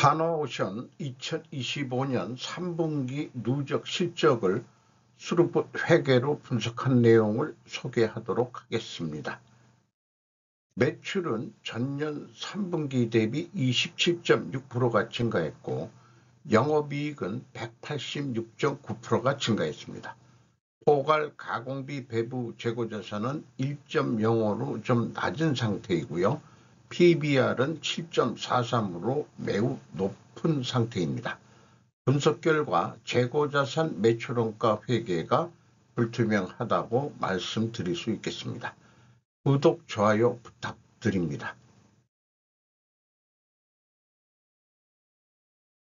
한화오션 2025년 3분기 누적 실적을 수르붓 회계로 분석한 내용을 소개하도록 하겠습니다. 매출은 전년 3분기 대비 27.6%가 증가했고 영업이익은 186.9%가 증가했습니다. 포괄 가공비 배부 재고자산은 1.05로 좀 낮은 상태이고요. PBR은 7.43으로 매우 높은 상태입니다. 분석 결과 재고자산 매출원가 회계가 불투명하다고 말씀드릴 수 있겠습니다. 구독, 좋아요 부탁드립니다.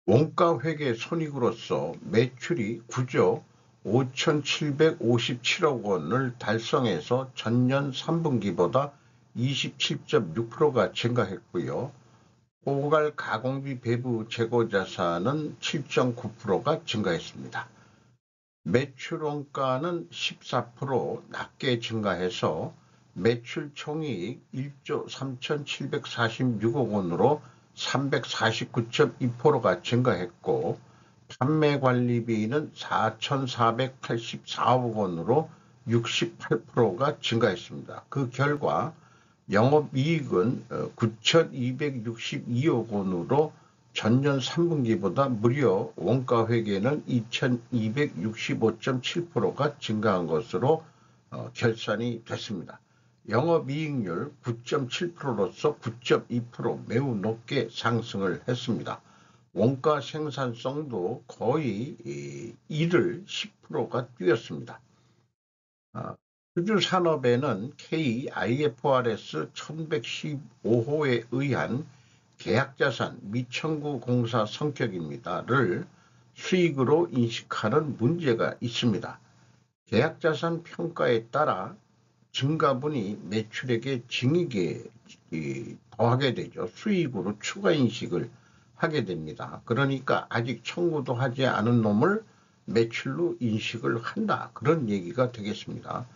원가 회계 손익으로서 매출이 9조 5,757억 원을 달성해서 전년 3분기보다 27.6%가 증가했고요. 포괄 가공비 배부 재고자산은 7.9%가 증가했습니다. 매출 원가는 14% 낮게 증가해서 매출 총이익 1조 3,746억 원으로 349.2%가 증가했고 판매관리비는 4,484억 원으로 68%가 증가했습니다. 그 결과 영업이익은 9,262억 원으로 전년 3분기보다 무려 원가회계는 2,265.7%가 증가한 것으로 결산이 됐습니다. 영업이익률 9.7%로서 9.2% 매우 높게 상승을 했습니다. 원가 생산성도 거의 1을 10%가 뛰었습니다. 수주산업에는 KIFRS 1115호에 의한 계약자산 미청구 공사 성격입니다를 수익으로 인식하는 문제가 있습니다. 계약자산 평가에 따라 증가분이 매출액에 징익에 더하게 되죠. 수익으로 추가 인식을 하게 됩니다. 그러니까 아직 청구도 하지 않은 놈을 매출로 인식을 한다. 그런 얘기가 되겠습니다.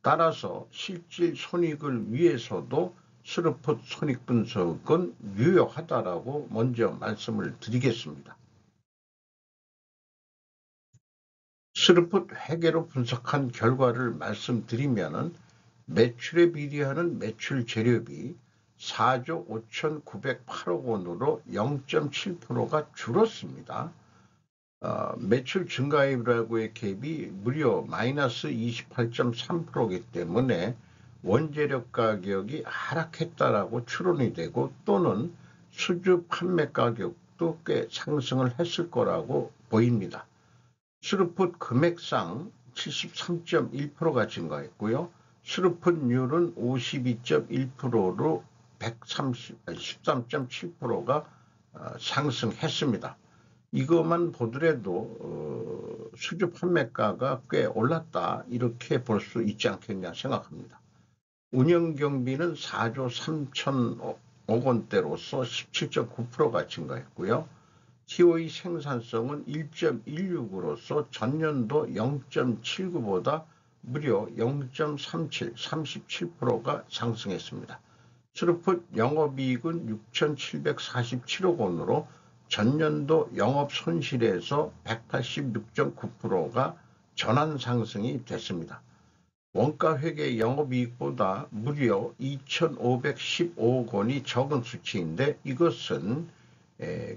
따라서 실질 손익을 위해서도 수르붓 손익분석은 유효하다라고 먼저 말씀을 드리겠습니다. 수르붓 회계로 분석한 결과를 말씀드리면 매출에 비례하는 매출 재료비 4조 5,908억 원으로 0.7%가 줄었습니다. 매출 증가율하고의 갭이 무려 마이너스 28.3%이기 때문에 원재료 가격이 하락했다라고 추론이 되고 또는 수주 판매 가격도 꽤 상승을 했을 거라고 보입니다. 수르붓 금액상 73.1%가 증가했고요. 수르붓률은 52.1%로 13.7%가 상승했습니다. 이것만 보더라도 수주 판매가가 꽤 올랐다 이렇게 볼 수 있지 않겠냐 생각합니다. 운영경비는 4조 3천억 원대로서 17.9%가 증가했고요. TOE 생산성은 1.16으로서 전년도 0.79보다 무려 0.37, 37%가 상승했습니다. 수르붓 영업이익은 6,747억 원으로 전년도 영업손실에서 186.9%가 전환 상승이 됐습니다. 원가회계 영업이익보다 무려 2,515억 원이 적은 수치인데 이것은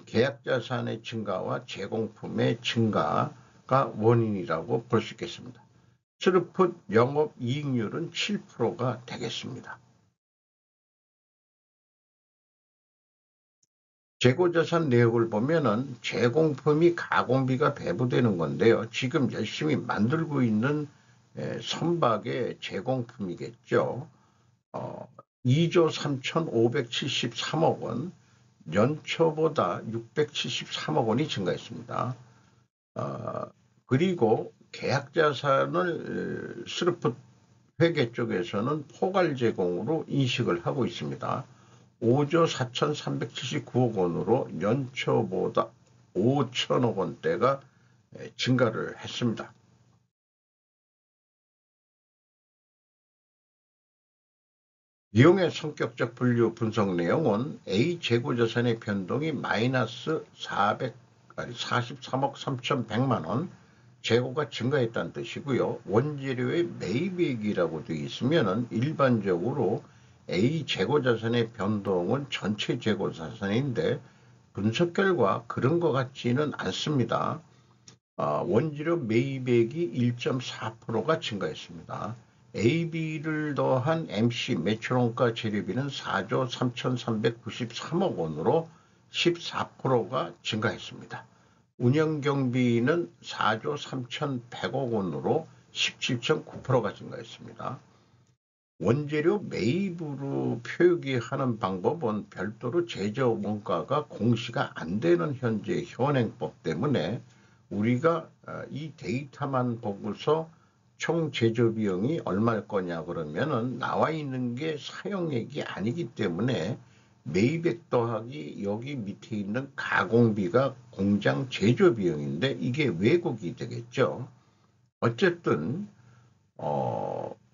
계약자산의 증가와 제공품의 증가가 원인이라고 볼 수 있겠습니다. 수르붓 영업이익률은 7%가 되겠습니다. 재고자산 내역을 보면은 제공품이 가공비가 배부되는 건데요. 지금 열심히 만들고 있는 선박의 제공품이겠죠. 2조 3,573억 원, 연초보다 673억 원이 증가했습니다. 그리고 계약자산을 수르붓 회계 쪽에서는 포괄 제공으로 인식을 하고 있습니다. 5조 4,379억 원으로 연초보다 5천억 원대가 증가를 했습니다. 비용의 성격적 분류 분석 내용은 A 재고자산의 변동이 마이너스 43억 3,100만 원 재고가 증가했다는 뜻이고요. 원재료의 매입액이라고 되어 있으면 일반적으로 A 재고자산의 변동은 전체 재고자산인데 분석 결과 그런 것 같지는 않습니다. 원재료 매입액이 1.4%가 증가했습니다. AB를 더한 MC 매출원가 재료비는 4조 3,393억 원으로 14%가 증가했습니다. 운영경비는 4조 3,100억 원으로 17.9%가 증가했습니다. 원재료 매입으로 표기하는 방법은 별도로 제조 원가가 공시가 안 되는 현재 현행법 때문에 우리가 이 데이터만 보고서 총 제조 비용이 얼마일 거냐 그러면은 나와 있는 게 사용액이 아니기 때문에 매입액 더하기 여기 밑에 있는 가공비가 공장 제조 비용인데 이게 왜곡이 되겠죠. 어쨌든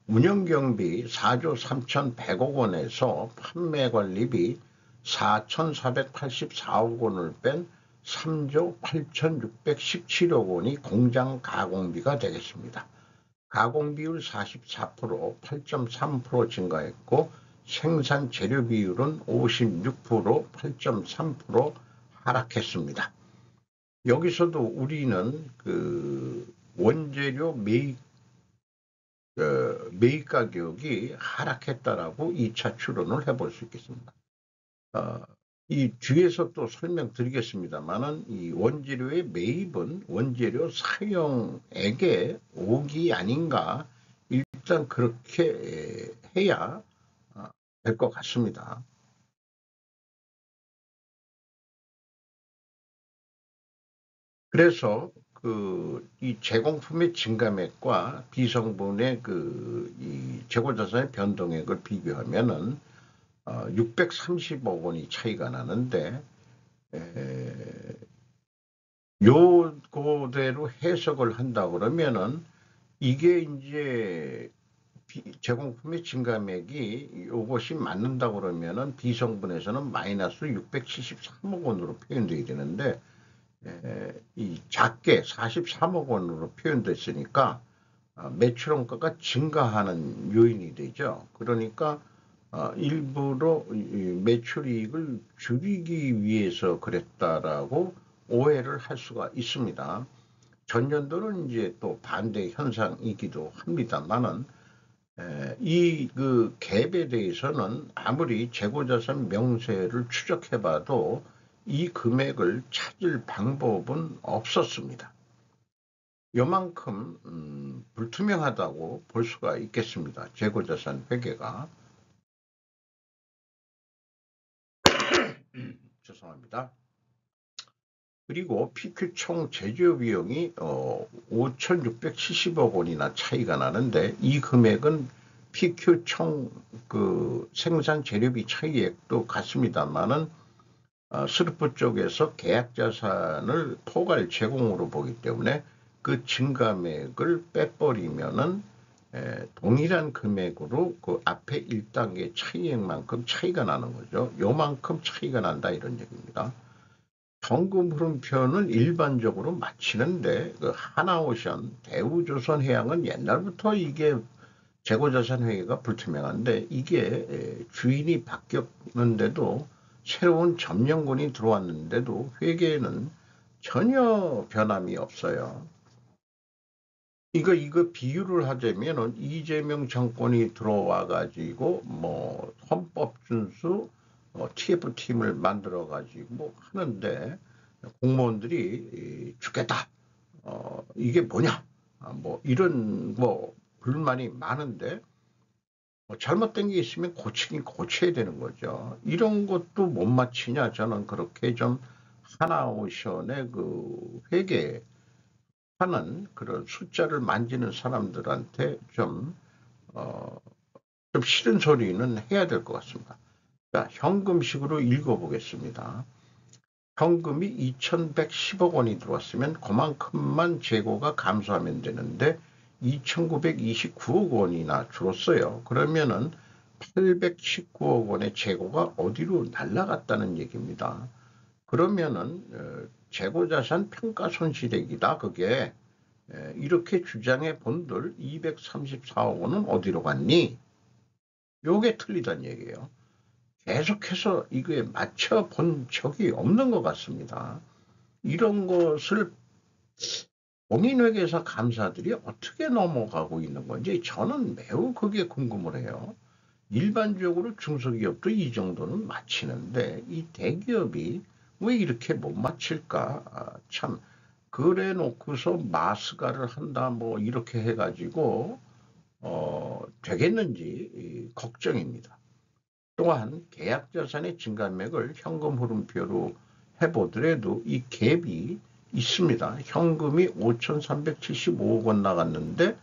운영경비 4조 3,100억 원에서 판매관리비 4,484억 원을 뺀 3조 8,617억 원이 공장 가공비가 되겠습니다. 가공비율 44%, 8.3% 증가했고 생산 재료 비율은 56%, 8.3% 하락했습니다. 여기서도 우리는 그 원재료 매입 가격이 하락했다라고 2차 추론을 해볼 수 있겠습니다. 이 뒤에서 또 설명드리겠습니다만은 이 원재료의 매입은 원재료 사용액의 옥이 아닌가 일단 그렇게 해야 될 것 같습니다. 그래서 이 제공품의 증가액과 비성분의 이 재고자산의 변동액을 비교하면은 630억 원이 차이가 나는데 요거대로 해석을 한다 그러면은 이게 이제 제공품의 증가액이 요것이 맞는다 그러면은 비성분에서는 마이너스 673억 원으로 표현되어야 되는데 이 작게 43억 원으로 표현됐으니까 매출원가가 증가하는 요인이 되죠. 그러니까 일부러 매출이익을 줄이기 위해서 그랬다라고 오해를 할 수가 있습니다. 전년도는 이제 또 반대 현상이기도 합니다만은 이 갭에 대해서는 아무리 재고자산 명세를 추적해봐도 이 금액을 찾을 방법은 없었습니다. 요만큼 불투명하다고 볼 수가 있겠습니다. 재고자산 회계가. 죄송합니다. 그리고 PQ 총 제조 비용이 5,670억 원이나 차이가 나는데 이 금액은 PQ 총 생산 재료비 차이액도 같습니다만은 스루프 쪽에서 계약 자산을 포괄 제공으로 보기 때문에 그 증감액을 빼버리면은 동일한 금액으로 그 앞에 1단계 차이액만큼 차이가 나는 거죠. 요만큼 차이가 난다 이런 얘기입니다. 현금 흐름표는 일반적으로 맞히는데 그 하나오션, 대우조선해양은 옛날부터 이게 재고자산 회계가 불투명한데 이게 주인이 바뀌었는데도 새로운 점령군이 들어왔는데도 회계에는 전혀 변함이 없어요. 이거 비유를 하자면은 이재명 정권이 들어와 가지고 뭐 헌법 준수 TF팀을 만들어 가지고 뭐 하는데 공무원들이 죽겠다. 이게 뭐냐? 뭐 이런 뭐 불만이 많은데 잘못된 게 있으면 고치긴 고쳐야 되는 거죠. 이런 것도 못 맞히냐? 저는 그렇게 좀 하나오션의 회계 하는 그런 숫자를 만지는 사람들한테 좀 싫은 소리는 해야 될 것 같습니다. 자, 현금식으로 읽어보겠습니다. 현금이 2,110억 원이 들어왔으면 그만큼만 재고가 감소하면 되는데 2,929억 원이나 줄었어요. 그러면은 819억 원의 재고가 어디로 날아갔다는 얘기입니다. 그러면은 재고자산 평가 손실액이다. 그게 이렇게 주장해 본들 234억 원은 어디로 갔니? 요게 틀리다는 얘기예요. 계속해서 이거에 맞춰 본 적이 없는 것 같습니다. 이런 것을 공인회계사 감사들이 어떻게 넘어가고 있는 건지 저는 매우 그게 궁금을 해요. 일반적으로 중소기업도 이 정도는 맞히는데 이 대기업이 왜 이렇게 못 맞힐까? 참 그래 놓고서 마스가를 한다 뭐 이렇게 해가지고 되겠는지 걱정입니다. 또한 계약자산의 증감액을 현금 흐름표로 해보더라도 이 갭이 있습니다. 현금이 5,375억 원 나갔는데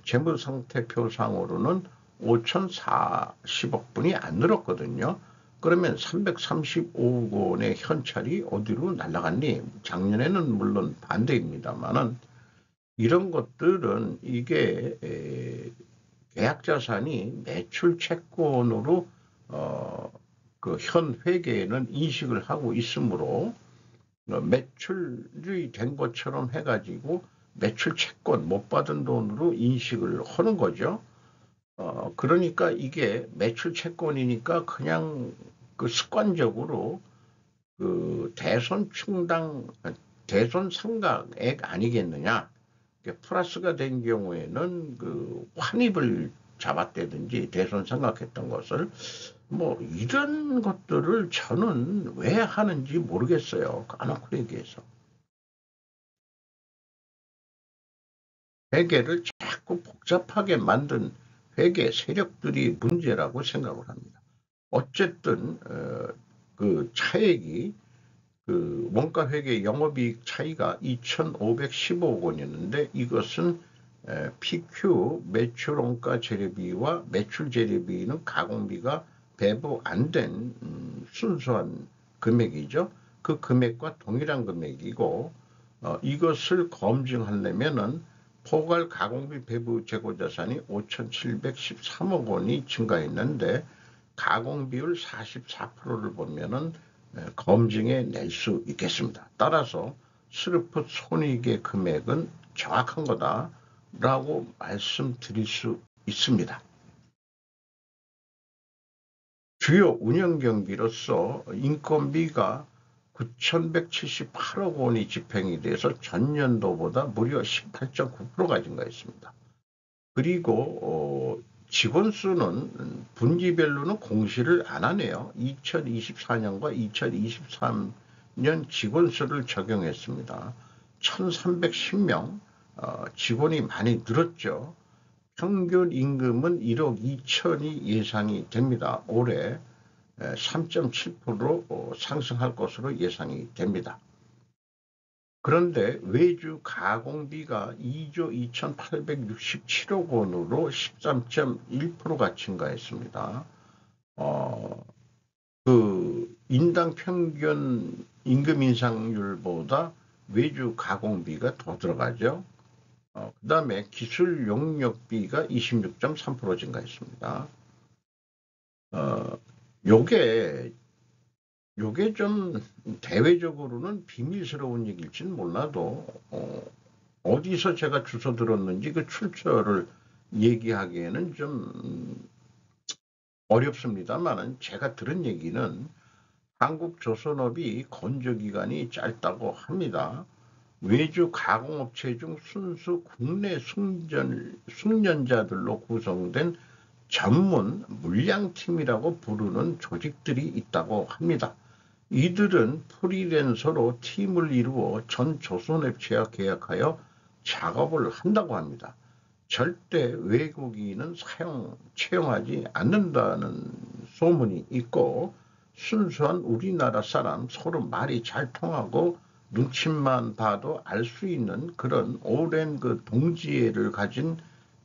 재무상태표상으로는 5,040억 분이 안 늘었거든요. 그러면 335억 원의 현찰이 어디로 날아갔니? 작년에는 물론 반대입니다만은 이런 것들은 이게 계약자산이 매출 채권으로 그 현 회계에는 인식을 하고 있으므로 매출이 된 것처럼 해가지고 매출 채권 못 받은 돈으로 인식을 하는 거죠. 그러니까 이게 매출 채권이니까 그냥 그 습관적으로 그 대손 충당, 대손 상각액 아니겠느냐. 플러스가 된 경우에는 그 환입을 잡았다든지 대손 상각했던 것을 뭐 이런 것들을 저는 왜 하는지 모르겠어요. 까놓고 얘기해서. 회계를 자꾸 복잡하게 만든 회계 세력들이 문제라고 생각을 합니다. 어쨌든 그 차액이 그 원가회계 영업이익 차이가 2,515억 원이었는데 이것은 PQ 매출원가 재료비와 매출 재료비는 가공비가 배부 안 된 순수한 금액이죠. 그 금액과 동일한 금액이고 이것을 검증하려면은 포괄 가공비 배부 재고자산이 5,713억 원이 증가했는데 가공비율 44%를 보면은 검증해 낼 수 있겠습니다. 따라서 스루풋 손익의 금액은 정확한 거다라고 말씀드릴 수 있습니다. 주요 운영경비로서 인건비가 9,178억 원이 집행이 돼서 전년도보다 무려 18.9%가 증가했습니다. 그리고 직원 수는 분기별로는 공시를 안 하네요. 2024년과 2023년 직원 수를 적용했습니다. 1,310명 직원이 많이 늘었죠. 평균 임금은 1억 2천이 예상이 됩니다. 올해 3.7% 상승할 것으로 예상이 됩니다. 그런데 외주 가공비가 2조 2,867억 원으로 13.1%가 증가했습니다. 그 인당 평균 임금 인상률보다 외주 가공비가 더 들어가죠. 그 다음에 기술 용역비가 26.3% 증가했습니다. 요게 좀 대외적으로는 비밀스러운 얘기일지는 몰라도 어디서 제가 주워 들었는지 그 출처를 얘기하기에는 좀 어렵습니다만은 제가 들은 얘기는 한국조선업이 건조기간이 짧다고 합니다. 외주 가공업체 중 순수 국내 숙련자들로 구성된 전문 물량팀이라고 부르는 조직들이 있다고 합니다. 이들은 프리랜서로 팀을 이루어 전 조선업체와 계약하여 작업을 한다고 합니다. 절대 외국인은 채용하지 않는다는 소문이 있고 순수한 우리나라 사람 서로 말이 잘 통하고 눈치만 봐도 알 수 있는 그런 오랜 그 동지애를 가진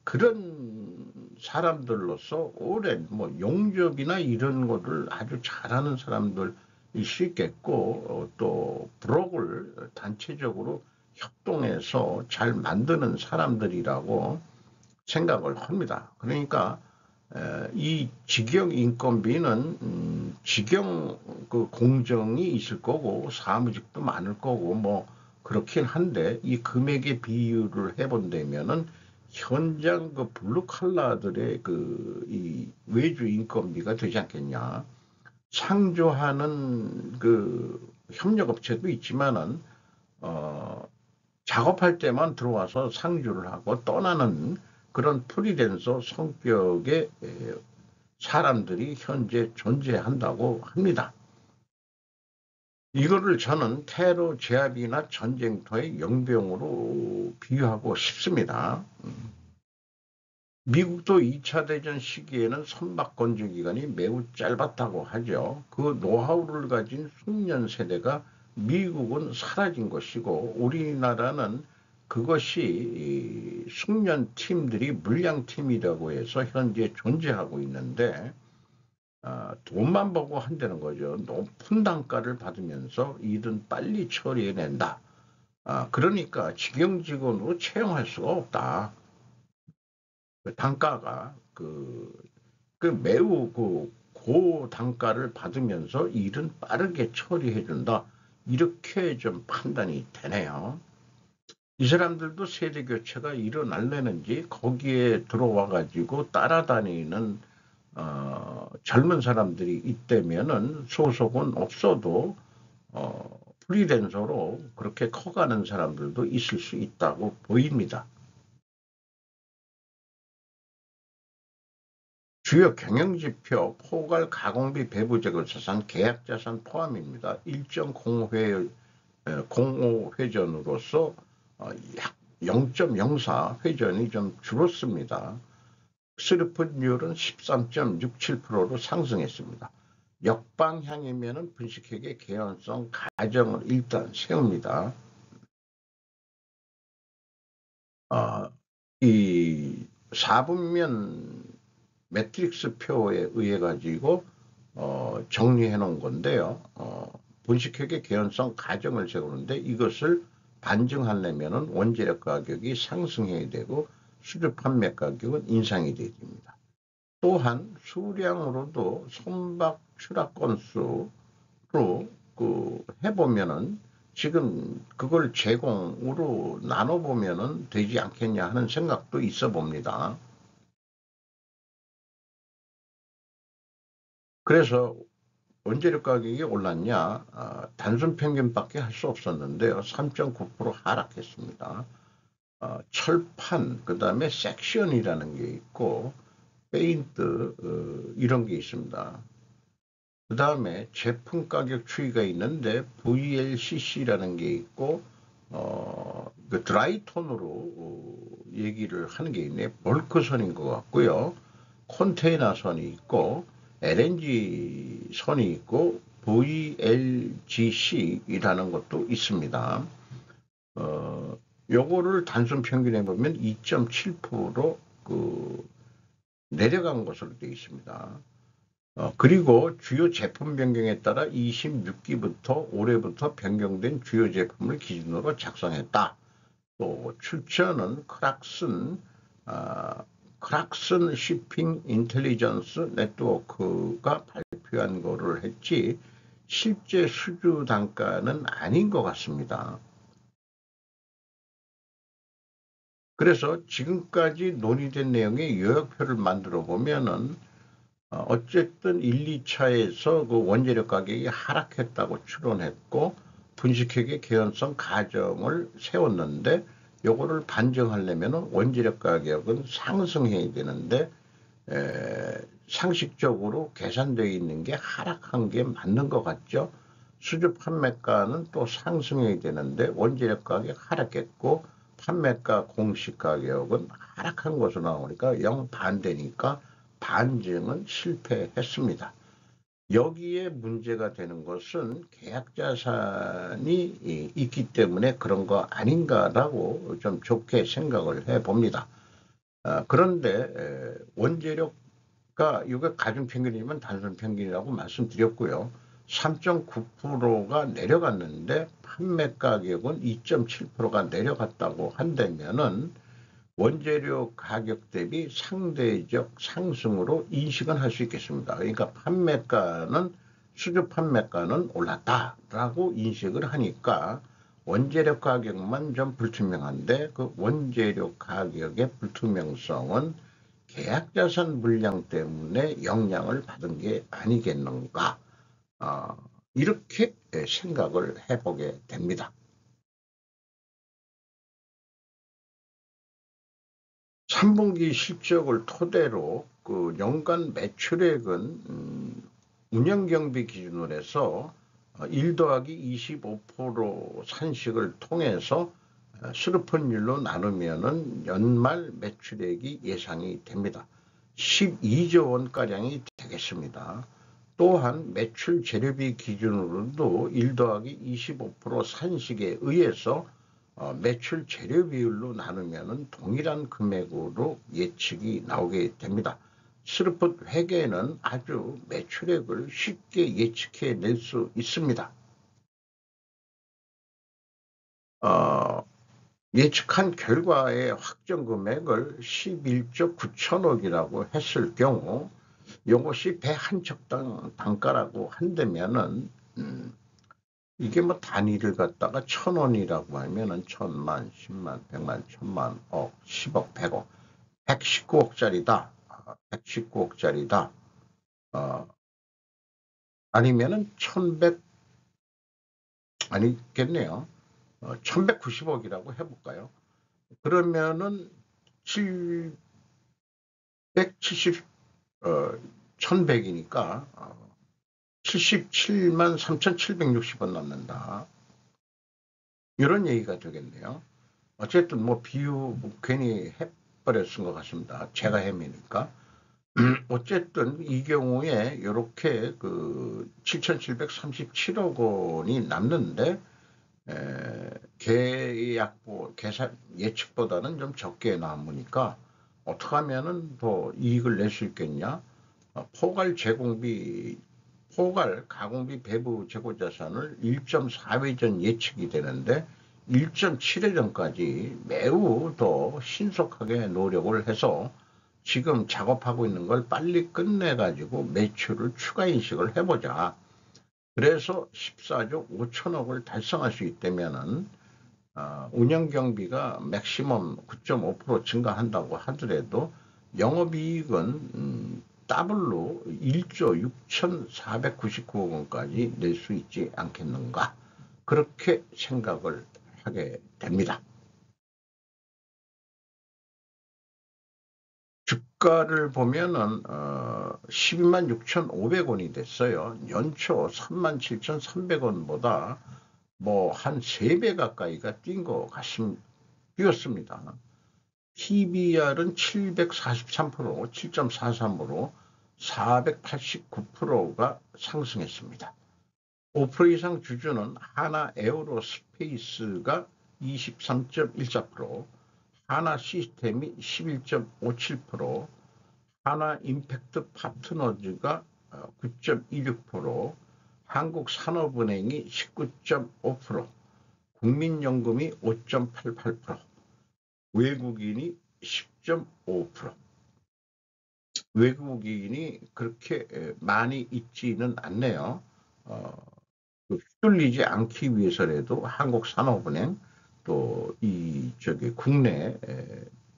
그런 사람들로서 오랜 뭐 용접이나 이런 거를 아주 잘하는 사람들일 수 있겠고 또 브록을 단체적으로 협동해서 잘 만드는 사람들이라고 생각을 합니다. 그러니까 이 직영 인건비는 직영 그 공정이 있을 거고 사무직도 많을 거고 뭐 그렇긴 한데 이 금액의 비율을 해본다면은 현장 그 블루 칼라들의 그 이 외주 인건비가 되지 않겠냐. 창조하는 그 협력업체도 있지만은 작업할 때만 들어와서 상주를 하고 떠나는 그런 프리랜서 성격의 사람들이 현재 존재한다고 합니다. 이거를 저는 테러 제압이나 전쟁터의 영병으로 비유하고 싶습니다. 미국도 2차 대전 시기에는 선박 건조 기간이 매우 짧았다고 하죠. 그 노하우를 가진 숙련 세대가 미국은 사라진 것이고 우리나라는 그것이 숙련 팀들이 물량팀이라고 해서 현재 존재하고 있는데 돈만 보고 한다는 거죠. 높은 단가를 받으면서 일은 빨리 처리해낸다. 그러니까 직영 직원으로 채용할 수가 없다. 그 단가가 그 매우 그 고단가를 받으면서 일은 빠르게 처리해준다. 이렇게 좀 판단이 되네요. 이 사람들도 세대 교체가 일어날려는지 거기에 들어와 가지고 따라다니는 젊은 사람들이 있다면은 소속은 없어도 프리랜서로 그렇게 커가는 사람들도 있을 수 있다고 보입니다. 주요 경영지표, 포괄 가공비 배부재고자산, 계약자산 포함입니다. 일정 공호 회전으로서 약 0.04 회전이 좀 줄었습니다. 스루풋률은 13.67%로 상승했습니다. 역방향이면 분식회계 개연성 가정을 일단 세웁니다. 이 4분면 매트릭스 표에 의해 가지고 정리해 놓은 건데요. 분식회계 개연성 가정을 세우는데 이것을 반증하려면 원재료 가격이 상승해야 되고 수주 판매 가격은 인상이 돼야 됩니다. 또한 수량으로도 선박 출하 건수로 해보면은 지금 그걸 제공으로 나눠보면은 되지 않겠냐 하는 생각도 있어 봅니다. 그래서 원재료 가격이 올랐냐? 단순 평균밖에 할 수 없었는데요. 3.9% 하락했습니다. 철판, 그 다음에 섹션이라는 게 있고 페인트 이런 게 있습니다. 그 다음에 제품 가격 추이가 있는데 VLCC라는 게 있고 그 드라이톤으로 얘기를 하는 게 있네. 벌크선인 것 같고요. 컨테이너 선이 있고 LNG 선이 있고 VLGC이라는 것도 있습니다. 요거를 단순 평균해 보면 2.7% 내려간 것으로 되어 있습니다. 그리고 주요 제품 변경에 따라 26기부터 올해부터 변경된 주요 제품을 기준으로 작성했다. 또 출처는 크락슨 shipping 인텔리전스 네트워크가 발표한 거를 했지 실제 수주 단가는 아닌 것 같습니다. 그래서 지금까지 논의된 내용의 요약표를 만들어 보면은 어쨌든 1, 2차에서 그 원재료 가격이 하락했다고 추론했고 분식회계 개연성 가정을 세웠는데 요거를 반증하려면 원재료 가격은 상승해야 되는데 상식적으로 계산되어 있는 게 하락한 게 맞는 것 같죠. 수주 판매가는 또 상승해야 되는데 원재료 가격 하락했고 판매가 공시 가격은 하락한 것으로 나오니까 영 반대니까 반증은 실패했습니다. 여기에 문제가 되는 것은 계약자산이 있기 때문에 그런 거 아닌가라고 좀 좋게 생각을 해봅니다. 그런데 원재료가 이거 가중평균이면 단순평균이라고 말씀드렸고요. 3.9%가 내려갔는데 판매 가격은 2.7%가 내려갔다고 한다면은 원재료 가격 대비 상대적 상승으로 인식은 할 수 있겠습니다. 그러니까 판매가는 수주 판매가는 올랐다라고 인식을 하니까 원재료 가격만 좀 불투명한데 그 원재료 가격의 불투명성은 계약자산 물량 때문에 영향을 받은 게 아니겠는가, 이렇게 생각을 해보게 됩니다. 3분기 실적을 토대로 그 연간 매출액은 운영경비 기준으로 해서 1 더하기 25% 산식을 통해서 수르펀율로 나누면은 연말 매출액이 예상이 됩니다. 12조 원가량이 되겠습니다. 또한 매출 재료비 기준으로도 1 더하기 25% 산식에 의해서 매출 재료 비율로 나누면 동일한 금액으로 예측이 나오게 됩니다. 스루풋 회계는 아주 매출액을 쉽게 예측해 낼 수 있습니다. 예측한 결과의 확정 금액을 11조 9천억이라고 했을 경우 이것이 배 한 척당 단가라고 한다면은 이게 뭐 단위를 갖다가 1,000원이라고 하면은 1,000만, 10만, 100만, 1,000만, 억, 10억, 100억, 119억짜리다. 119억짜리다. 아니면은 1,100, 아니겠네요. 1,190억이라고 해볼까요? 그러면은 770, 1,100이니까 77만 3,760원 남는다. 이런 얘기가 되겠네요. 어쨌든 뭐 비유 뭐 괜히 해버려 쓴 것 같습니다. 제가 헤매니까. 어쨌든 이 경우에 이렇게 그 7,737억 원이 남는데 계약보 계산 예측보다는 좀 적게 남으니까 어떻게 하면은 더 이익을 낼 수 있겠냐? 포괄 가공비 배부 재고자산을 1.4회 전 예측이 되는데 1.7회 전까지 매우 더 신속하게 노력을 해서 지금 작업하고 있는 걸 빨리 끝내가지고 매출을 추가 인식을 해보자. 그래서 14조 5천억을 달성할 수 있다면은 운영경비가 맥시멈 9.5% 증가한다고 하더라도 영업이익은 더블로 1조 6,499억 원까지 낼 수 있지 않겠는가, 그렇게 생각을 하게 됩니다. 주가를 보면은 12만 6,500원이 됐어요. 연초 37,300원보다 뭐 한 3배 가까이가 뛰었습니다. PBR은 743%, 7.43으로 489%가 상승했습니다. 5% 이상 주주는 하나 에어로스페이스가 23.14%, 하나 시스템이 11.57%, 하나 임팩트 파트너즈가 9.26%, 한국산업은행이 19.5%, 국민연금이 5.88%, 외국인이 10.5%. 외국인이 그렇게 많이 있지는 않네요. 휘둘리지 않기 위해서라도 한국산업은행 또 국내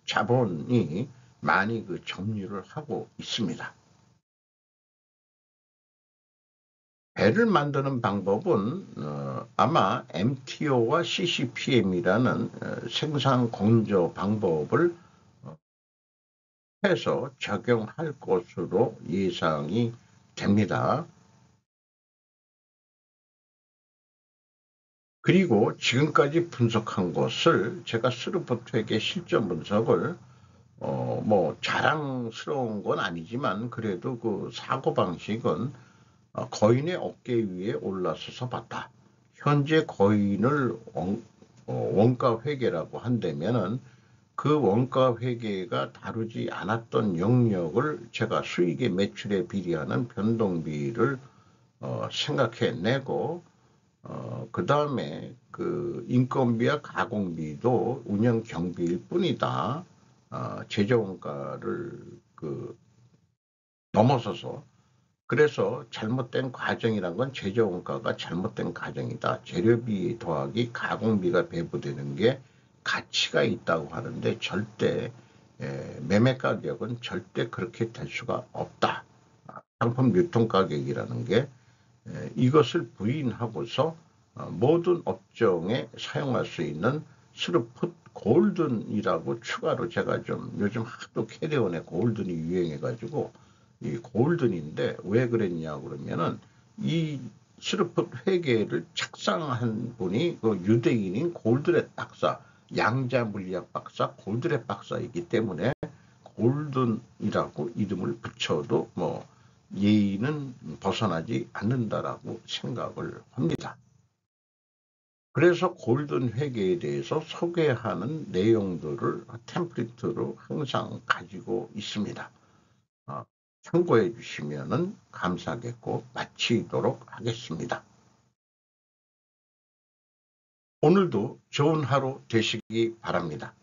자본이 많이 그 점유를 하고 있습니다. 배를 만드는 방법은 아마 MTO와 CCPM이라는 생산 건조 방법을 해서 적용할 것으로 예상이 됩니다. 그리고 지금까지 분석한 것을 제가 스루포트에게 실전 분석을 뭐 자랑스러운 건 아니지만 그래도 그 사고방식은 거인의 어깨 위에 올라서서 봤다. 현재 거인을 원가 회계라고 한다면은 그 원가 회계가 다루지 않았던 영역을 제가 수익의 매출에 비례하는 변동비를 생각해내고 그 다음에 그 인건비와 가공비도 운영 경비일 뿐이다. 제조원가를 넘어서서, 그래서 잘못된 과정이란 건 제조원가가 잘못된 과정이다. 재료비 더하기 가공비가 배부되는 게 가치가 있다고 하는데 절대 매매 가격은 절대 그렇게 될 수가 없다. 상품 유통 가격이라는 게 이것을 부인하고서 모든 업종에 사용할 수 있는 스루풋 골든이라고 추가로 제가 좀 요즘 하도 캐리온에 골든이 유행해가지고 이 골든인데 왜 그랬냐 그러면은 이 스루풋 회계를 착상한 분이 그 유대인인 골드렛 박사, 양자 물리학 박사 골드렛 박사이기 때문에 골든이라고 이름을 붙여도 뭐 예의는 벗어나지 않는다라고 생각을 합니다. 그래서 골든 회계에 대해서 소개하는 내용들을 템플릿으로 항상 가지고 있습니다. 참고해 주시면 감사하겠고 마치도록 하겠습니다. 오늘도 좋은 하루 되시기 바랍니다.